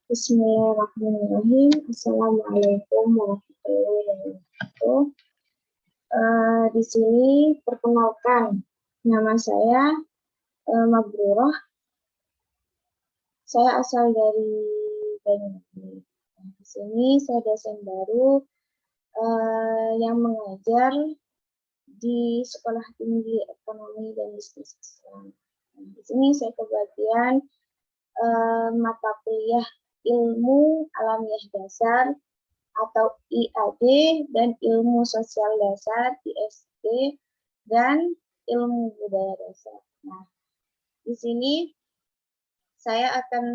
Bismillahirrahmanirrahim. Assalamualaikum warahmatullahi wabarakatuh. Di sini perkenalkan, nama saya Mabrurah. Saya asal dari Banyuwangi. Di sini saya dosen baru yang mengajar di Sekolah Tinggi Ekonomi dan Bisnis Islam. Di sini saya kebagian mata kuliah Ilmu Alamiah Dasar atau IAD dan Ilmu Sosial Dasar ISD dan Ilmu Budaya Dasar. Nah, di sini saya akan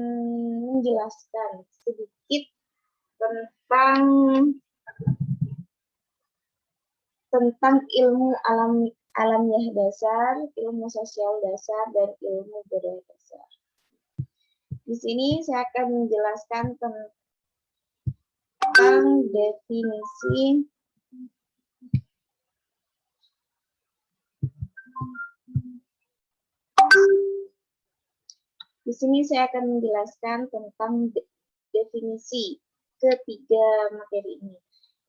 menjelaskan sedikit tentang ilmu alamiah dasar, ilmu sosial dasar, dan ilmu budaya dasar. Di sini saya akan menjelaskan tentang definisi definisi ketiga materi ini.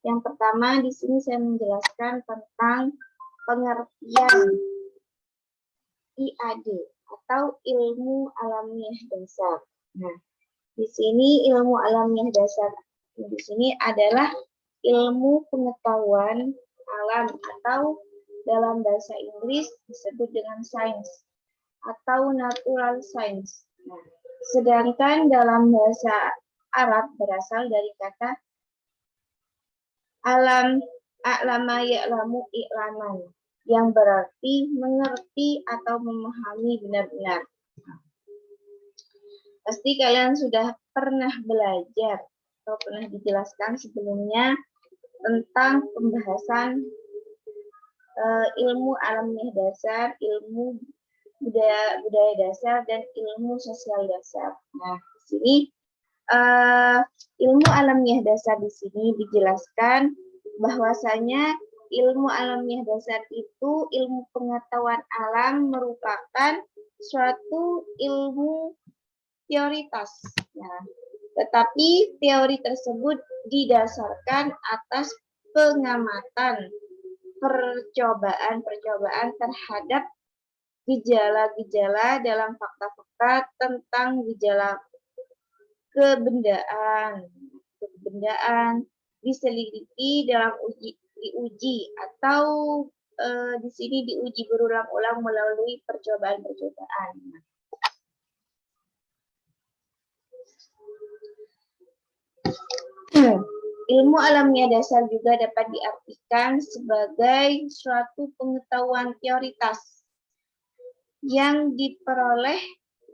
Yang pertama di sini saya menjelaskan tentang pengertian IAD atau ilmu alamiah dasar. Nah, di sini ilmu alamiah dasar di sini adalah ilmu pengetahuan alam atau dalam bahasa Inggris disebut dengan sains atau natural science. Nah, sedangkan dalam bahasa Arab berasal dari kata a'lama ya'lamu i'laman yang berarti mengerti atau memahami benar-benar. Pasti kalian sudah pernah belajar atau pernah dijelaskan sebelumnya tentang pembahasan ilmu alamiah dasar, ilmu budaya dasar, dan ilmu sosial dasar. Nah, di sini ilmu alamiah dasar di sini dijelaskan bahwasanya ilmu alamiah dasar itu ilmu pengetahuan alam merupakan suatu ilmu teoritas. Nah, tetapi teori tersebut didasarkan atas pengamatan, percobaan terhadap gejala-gejala dalam fakta-fakta tentang gejala kebendaan diselidiki dalam diuji atau di sini diuji berulang-ulang melalui percobaan-percobaan. Ilmu alamiah dasar juga dapat diartikan sebagai suatu pengetahuan teoritas yang diperoleh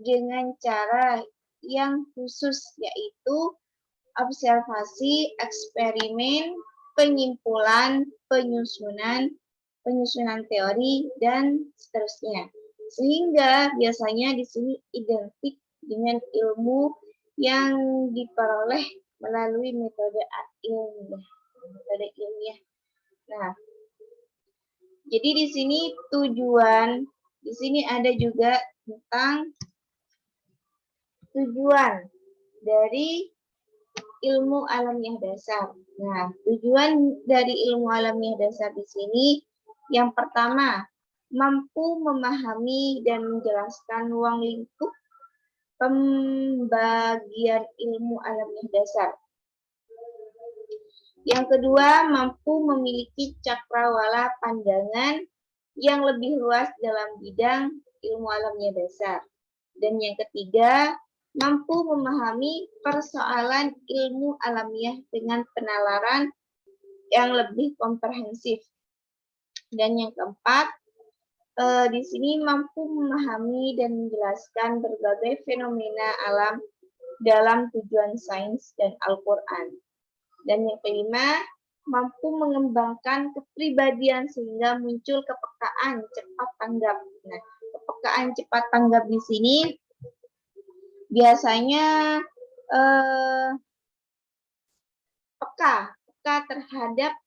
dengan cara yang khusus, yaitu observasi, eksperimen, penyimpulan, penyusunan teori, dan seterusnya. Sehingga biasanya di sini identik dengan ilmu yang diperoleh melalui metode ilmiah. Nah, jadi di sini di sini ada juga tentang tujuan dari ilmu alamiah dasar. Nah, tujuan dari ilmu alamiah dasar di sini yang pertama, mampu memahami dan menjelaskan ruang lingkup pembagian ilmu alamiah dasar. Yang kedua, mampu memiliki cakrawala pandangan yang lebih luas dalam bidang ilmu alamiah dasar. Dan yang ketiga, mampu memahami persoalan ilmu alamiah dengan penalaran yang lebih komprehensif. Dan yang keempat, di sini mampu memahami dan menjelaskan berbagai fenomena alam dalam tujuan sains dan Al-Quran. Dan yang kelima, mampu mengembangkan kepribadian sehingga muncul kepekaan cepat tanggap. Nah, kepekaan cepat tanggap di sini biasanya peka terhadap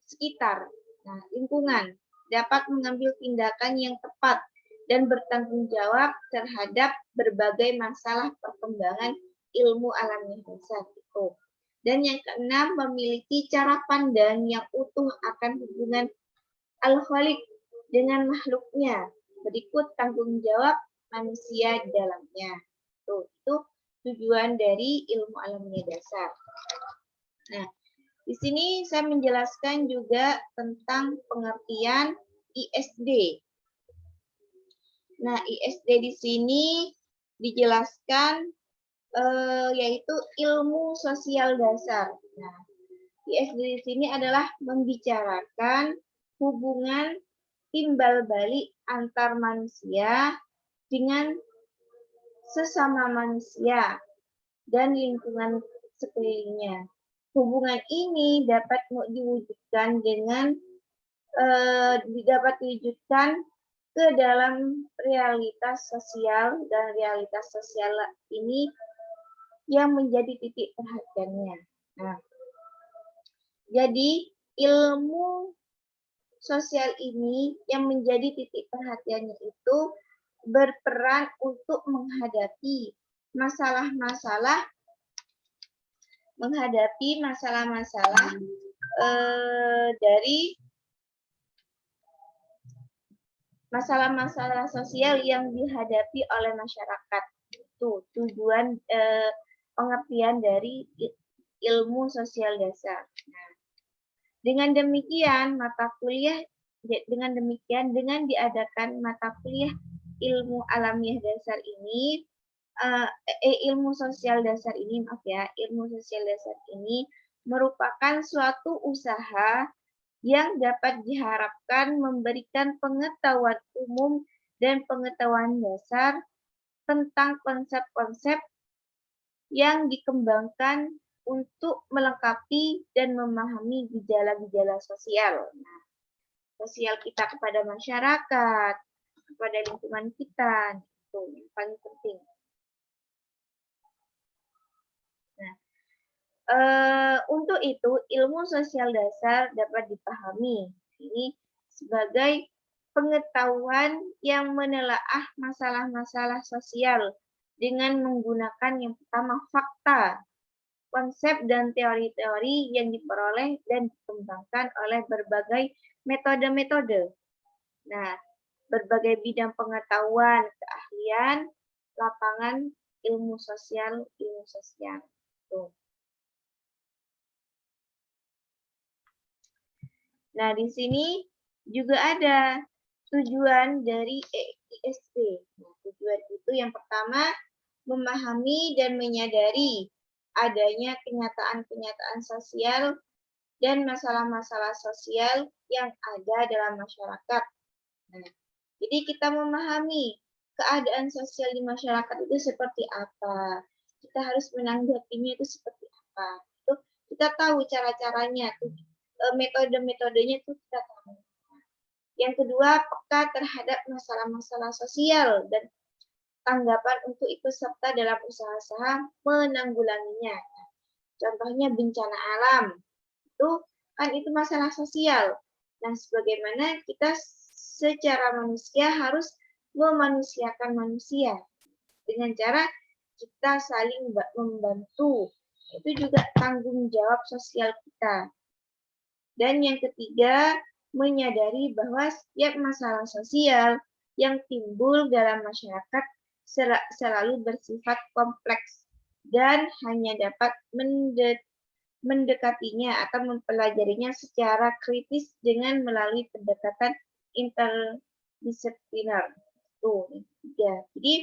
sekitar, lingkungan, dapat mengambil tindakan yang tepat dan bertanggung jawab terhadap berbagai masalah perkembangan ilmu alamnya dasar itu. Dan yang keenam, memiliki cara pandang yang utuh akan hubungan al-khaliq dengan makhluknya. Berikut tanggung jawab manusia di dalamnya. Tuh, itu tujuan dari ilmu alamnya dasar. Nah, di sini saya menjelaskan juga tentang pengertian ISD. Nah, ISD di sini dijelaskan yaitu ilmu sosial dasar. Nah, ISD di sini adalah membicarakan hubungan timbal balik antar manusia dengan sesama manusia dan lingkungan sekelilingnya. Hubungan ini dapat diwujudkan dengan dapat diwujudkan ke dalam realitas sosial, dan realitas sosial ini yang menjadi titik perhatiannya. Nah, jadi ilmu sosial ini yang menjadi titik perhatiannya itu berperan untuk menghadapi masalah-masalah dari masalah-masalah sosial yang dihadapi oleh masyarakat. Itu tujuan pengertian dari ilmu sosial dasar. Nah, dengan demikian dengan diadakan mata kuliah ilmu alamiah dasar ini, ilmu sosial dasar ini merupakan suatu usaha yang dapat diharapkan memberikan pengetahuan umum dan pengetahuan dasar tentang konsep-konsep yang dikembangkan untuk melengkapi dan memahami gejala-gejala sosial. Nah, sosial kita kepada masyarakat, kepada lingkungan kita, itu yang paling penting. Nah, untuk itu ilmu sosial dasar dapat dipahami ini sebagai pengetahuan yang menelaah masalah-masalah sosial dengan menggunakan yang pertama fakta, konsep dan teori-teori yang diperoleh dan dikembangkan oleh berbagai metode-metode. Nah, berbagai bidang pengetahuan, keahlian, lapangan ilmu sosial. Tuh. Nah, di sini juga ada tujuan dari ISD. Nah, tujuan itu yang pertama, memahami dan menyadari adanya kenyataan-kenyataan sosial dan masalah-masalah sosial yang ada dalam masyarakat. Nah, jadi kita memahami keadaan sosial di masyarakat itu seperti apa. Kita harus menanggapinya itu seperti apa. Itu kita tahu cara-caranya, metode-metodenya itu kita tahu. Yang kedua, peka terhadap masalah-masalah sosial dan tanggapan untuk ikut serta dalam usaha-usaha menanggulanginya. Contohnya bencana alam, itu masalah sosial. Nah, sebagaimana kita secara manusia harus memanusiakan manusia dengan cara kita saling membantu. Itu juga tanggung jawab sosial kita. Dan yang ketiga, menyadari bahwa setiap masalah sosial yang timbul dalam masyarakat selalu bersifat kompleks dan hanya dapat mendekatinya atau mempelajarinya secara kritis dengan melalui pendekatan interdisipliner. Tuh, ya. Jadi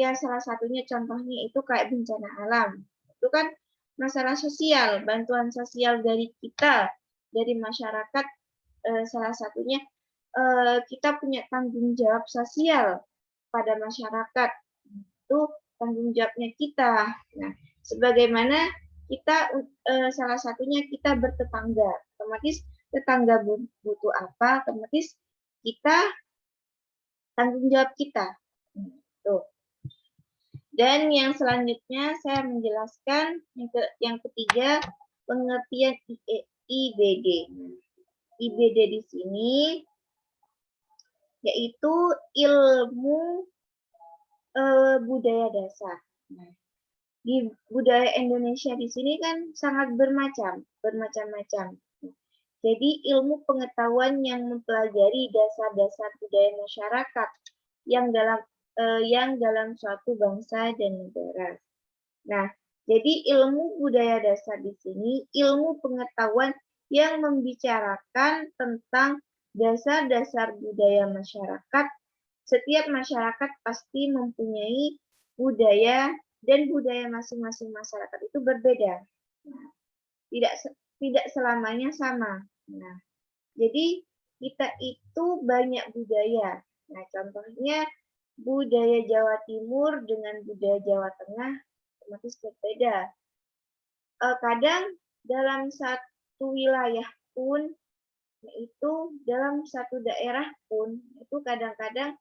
ya salah satunya contohnya itu kayak bencana alam. Itu kan masalah sosial, bantuan sosial dari kita, dari masyarakat, salah satunya kita punya tanggung jawab sosial pada masyarakat. Itu tanggung jawabnya kita. Nah, sebagaimana kita salah satunya kita bertetangga, otomatis tetangga butuh apa, otomatis kita tanggung jawab kita. Tuh. Dan yang selanjutnya saya menjelaskan yang ketiga, pengertian IBD. IBD di sini yaitu ilmu budaya dasar. Nah, di budaya Indonesia di sini kan sangat bermacam-macam. Jadi ilmu pengetahuan yang mempelajari dasar-dasar budaya masyarakat yang dalam suatu bangsa dan negara. Nah, jadi ilmu budaya dasar di sini ilmu pengetahuan yang membicarakan tentang dasar-dasar budaya masyarakat. Setiap masyarakat pasti mempunyai budaya dan budaya masing-masing masyarakat itu berbeda. Nah, tidak selamanya sama. Nah, jadi kita itu banyak budaya. Nah, contohnya budaya Jawa Timur dengan budaya Jawa Tengah otomatis berbeda. Kadang dalam satu wilayah pun, yaitu dalam satu daerah pun, itu kadang-kadang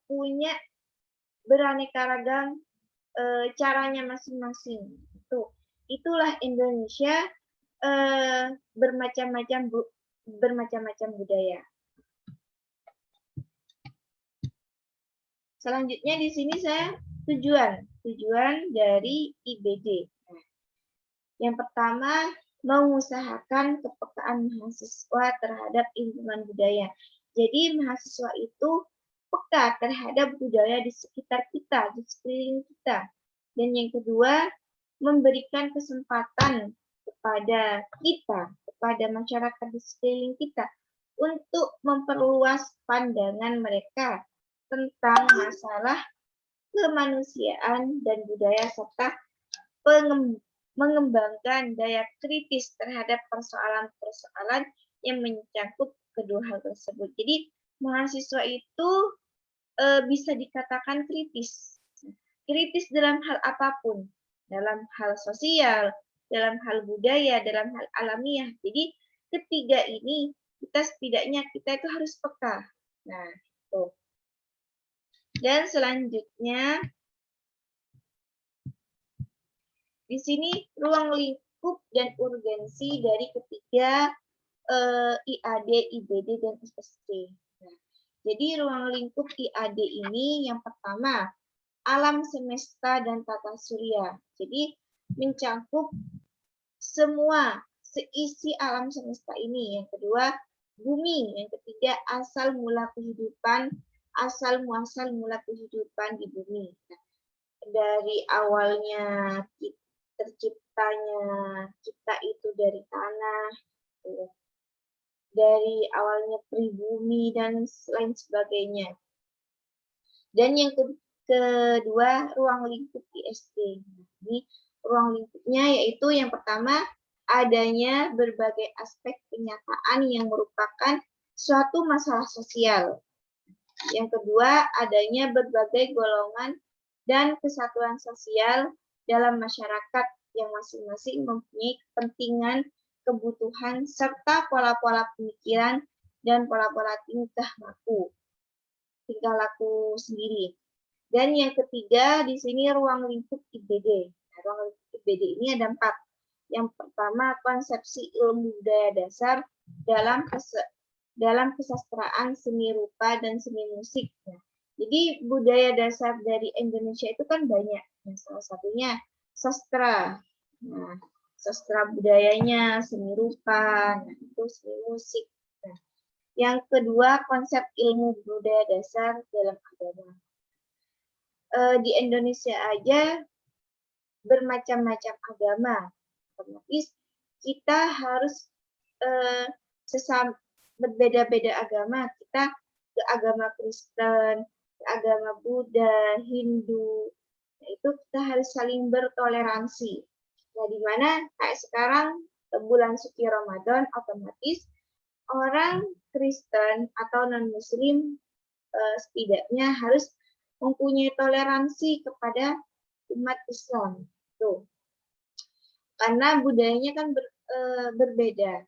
punya beraneka ragam caranya masing-masing. Itulah Indonesia bermacam-macam budaya. Selanjutnya di sini saya tujuan dari IBD. Nah, yang pertama, mengusahakan kepekaan mahasiswa terhadap lingkungan budaya. Jadi mahasiswa itu peka terhadap budaya di sekitar kita, di sekeliling kita. Dan yang kedua, memberikan kesempatan kepada kita, kepada masyarakat di sekeliling kita, untuk memperluas pandangan mereka tentang masalah kemanusiaan dan budaya serta mengembangkan daya kritis terhadap persoalan-persoalan yang mencangkup kedua hal tersebut. Jadi mahasiswa itu bisa dikatakan kritis. Kritis dalam hal apapun, dalam hal sosial, dalam hal budaya, dalam hal alamiah. Jadi ketiga ini setidaknya kita itu harus peka. Nah, itu. Dan selanjutnya di sini ruang lingkup dan urgensi dari ketiga IAD, IBD, dan ISD. Nah, jadi ruang lingkup IAD ini yang pertama, alam semesta dan tata surya. Jadi mencangkup semua seisi alam semesta ini. Yang kedua, bumi. Yang ketiga, asal mula kehidupan, asal muasal mula kehidupan di bumi. Nah, dari awalnya terciptanya kita itu dari tanah, dari awalnya pribumi dan lain sebagainya. Dan yang kedua, ruang lingkup ISD. Ini ruang lingkupnya yaitu yang pertama, adanya berbagai aspek kenyataan yang merupakan suatu masalah sosial. Yang kedua, adanya berbagai golongan dan kesatuan sosial dalam masyarakat yang masing-masing mempunyai kepentingan, kebutuhan, serta pola-pola pemikiran dan pola-pola tingkah laku sendiri. Dan yang ketiga, di sini ruang lingkup IBD. Nah, ruang lingkup IBD ini ada 4. Yang pertama, konsepsi ilmu budaya dasar dalam kesastraan, seni rupa, dan seni musik. Nah, jadi budaya dasar dari Indonesia itu kan banyak. Nah, salah satunya sastra. Nah, sastra budayanya, seni rupa, nah, itu seni musik. Nah, yang kedua, konsep ilmu budaya dasar dalam agama. Di Indonesia aja bermacam-macam agama. Otomatis kita harus berbeda-beda agama. Kita ke agama Kristen, ke agama Buddha, Hindu. Nah, itu kita harus saling bertoleransi. Nah, di mana kayak sekarang bulan suci Ramadan, otomatis orang Kristen atau non-Muslim setidaknya harus mempunyai toleransi kepada umat Islam. Tuh. Karena budayanya kan berbeda.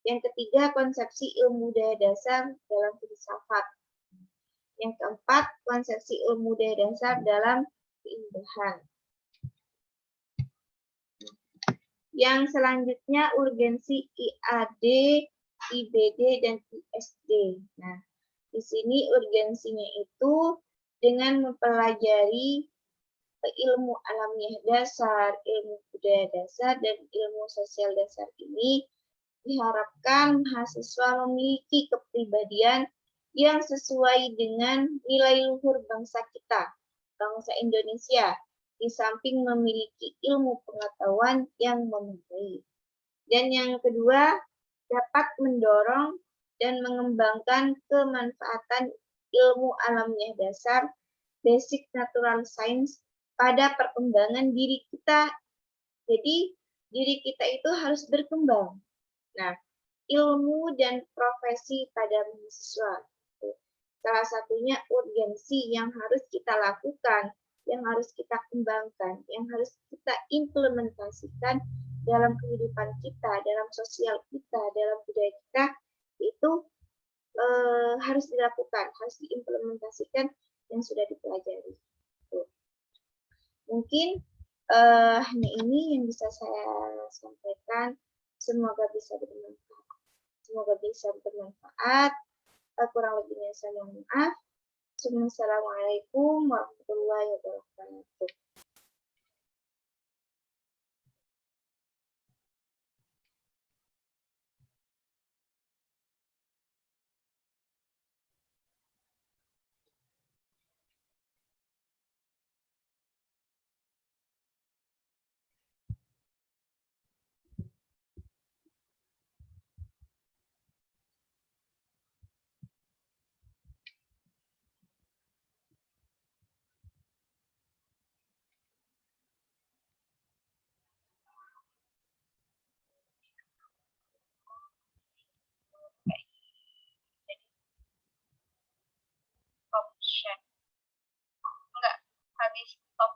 Yang ketiga, konsepsi ilmu budaya dasar dalam filsafat. Yang keempat, konsepsi ilmu budaya dasar dalam keindahan. Yang selanjutnya, urgensi IAD, IBD, dan ISD. Nah, di sini urgensinya itu dengan mempelajari ilmu alamiah dasar, ilmu budaya dasar, dan ilmu sosial dasar ini diharapkan mahasiswa memiliki kepribadian yang sesuai dengan nilai luhur bangsa kita, bangsa Indonesia, di samping memiliki ilmu pengetahuan yang memadai. Dan yang kedua, dapat mendorong dan mengembangkan kemanfaatan ilmu alamiah dasar, basic natural science, pada perkembangan diri kita. Jadi, diri kita itu harus berkembang. Nah, ilmu dan profesi pada mahasiswa. Salah satunya urgensi yang harus kita lakukan, yang harus kita kembangkan, yang harus kita implementasikan dalam kehidupan kita, dalam sosial kita, dalam budaya kita, itu harus dilakukan, harus diimplementasikan yang sudah dipelajari. Mungkin hanya ini yang bisa saya sampaikan. Semoga bisa bermanfaat. Semoga bisa bermanfaat. Kurang lebihnya saya mohon maaf. Assalamualaikum warahmatullahi wabarakatuh. Enggak, habis stop